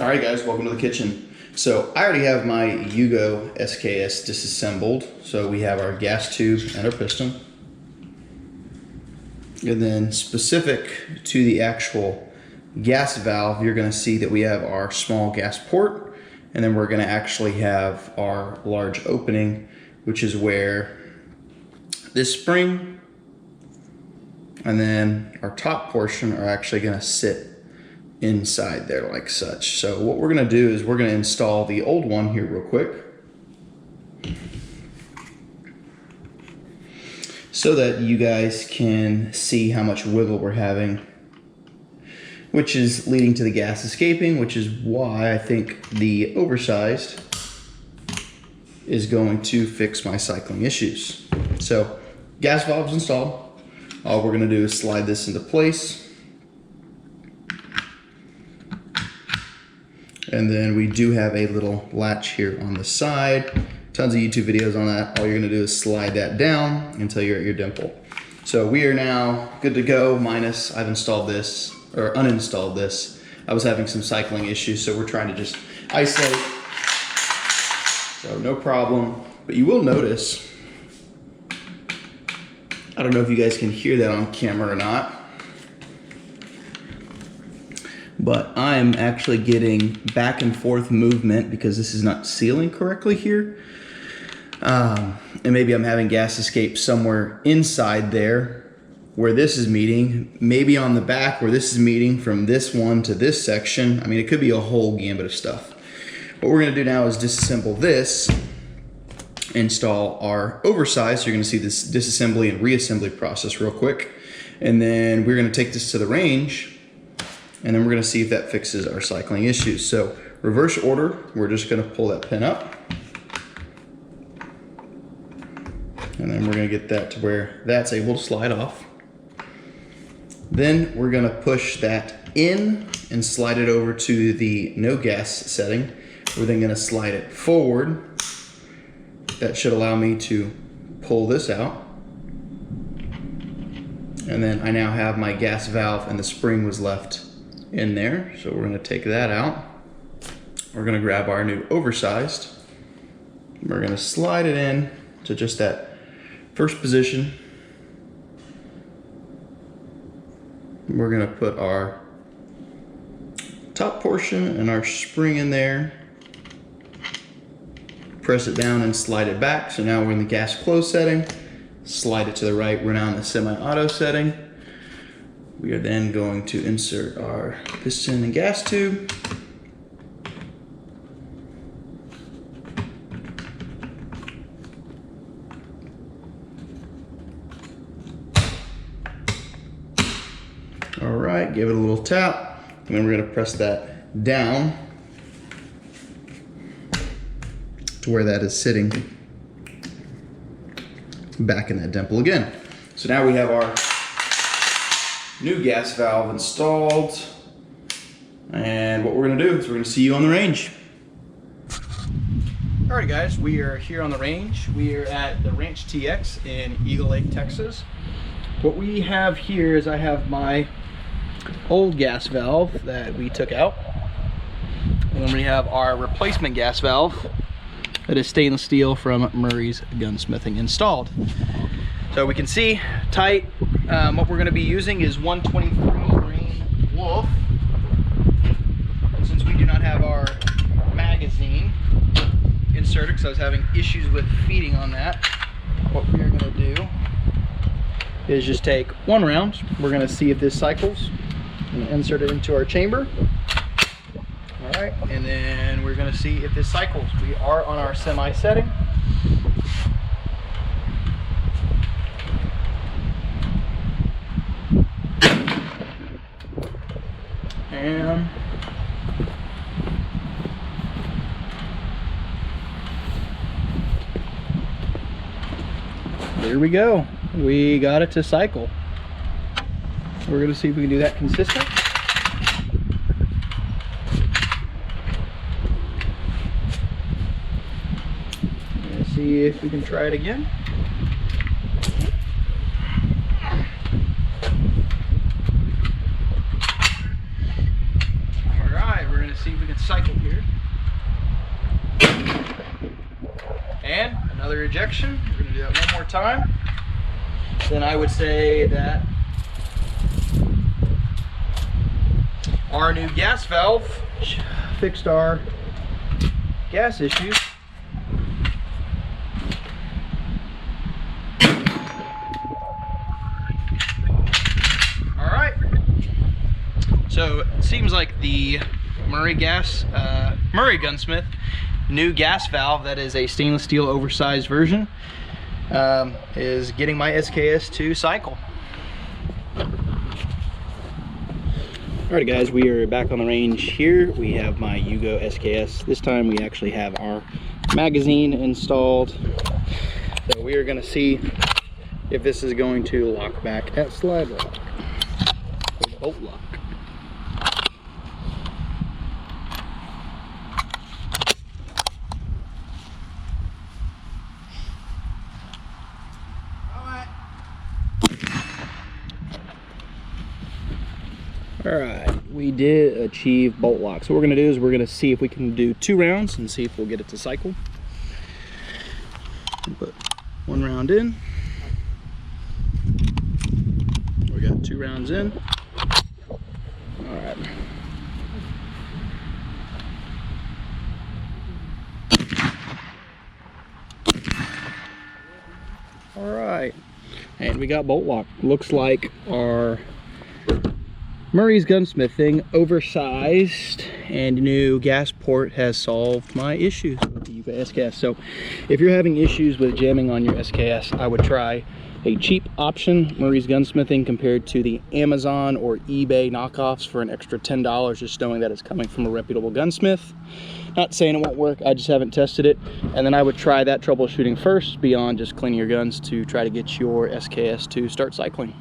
Alright guys, welcome to the kitchen. So I already have my Yugo SKS disassembled. So we have our gas tube and our piston. And then specific to the actual gas valve, you're going to see that we have our small gas port, and then we're going to actually have our large opening, which is where this spring and then our top portion are actually going to sit inside there like such. So what we're going to do is we're going to install the old one here real quick so that you guys can see how much wiggle we're having, which is leading to the gas escaping, which is why I think the oversized is going to fix my cycling issues. So gas valve's installed. All we're going to do is slide this into place. And then we do have a little latch here on the side. Tons of YouTube videos on that. All you're gonna do is slide that down until you're at your dimple. So we are now good to go, minus I've installed this, or uninstalled this. I was having some cycling issues, so we're trying to just isolate. So no problem. But you will notice, I don't know if you guys can hear that on camera or not, but I'm actually getting back and forth movement because this is not sealing correctly here. And maybe I'm having gas escape somewhere inside there where this is meeting, maybe on the back where this is meeting from this one to this section. I mean, it could be a whole gambit of stuff. What we're gonna do now is disassemble this, install our oversized. You're gonna see this disassembly and reassembly process real quick. And then we're gonna take this to the range, and then we're gonna see if that fixes our cycling issues. So reverse order, we're just gonna pull that pin up. And then we're gonna get that to where that's able to slide off. Then we're gonna push that in and slide it over to the no gas setting. We're then gonna slide it forward. That should allow me to pull this out. And then I now have my gas valve and the spring was left in there. So we're gonna take that out. We're gonna grab our new oversized. We're gonna slide it in to just that first position. We're gonna put our top portion and our spring in there. Press it down and slide it back. So now we're in the gas close setting. Slide it to the right. We're now in the semi-auto setting. We are then going to insert our piston and gas tube. All right, give it a little tap, and then we're gonna press that down to where that is sitting back in that dimple again. So now we have our new gas valve installed, and what we're gonna do is we're gonna see you on the range. All right guys, we are here on the range. We are at the Ranch TX in Eagle Lake, Texas. What we have here is I have my old gas valve that we took out, and then we have our replacement gas valve that is stainless steel from Murray's Gunsmithing installed. So we can see tight. What we're going to be using is 123 grain wolf. And since we do not have our magazine inserted, because I was having issues with feeding on that, what we're going to do is just take one round. We're going to see if this cycles. And insert it into our chamber. All right, and then we're going to see if this cycles. We are on our semi setting. And there we go. We got it to cycle. We're going to see if we can do that consistent. Let's see if we can try it again. see if we can cycle here. And another ejection. We're going to do that one more time. Then I would say that our new gas valve fixed our gas issues. Alright. So it seems like the Murray Gunsmith new gas valve, that is a stainless steel oversized version, is getting my SKS to cycle. Alright guys, we are back on the range here. We have my Yugo SKS. This time we actually have our magazine installed. So we are going to see if this is going to lock back at slide lock, or bolt lock. Alright, we did achieve bolt lock. So what we're going to do is we're going to see if we can do 2 rounds and see if we'll get it to cycle. Put 1 round in. We got 2 rounds in. Alright. Alright. And we got bolt lock. Looks like our Murray's Gunsmithing oversized and new gas port has solved my issues with the Yugo SKS. So if you're having issues with jamming on your SKS, I would try a cheap option, Murray's Gunsmithing, compared to the Amazon or eBay knockoffs for an extra $10, just knowing that it's coming from a reputable gunsmith. Not saying it won't work, I just haven't tested it. And then I would try that troubleshooting first beyond just cleaning your guns to try to get your SKS to start cycling.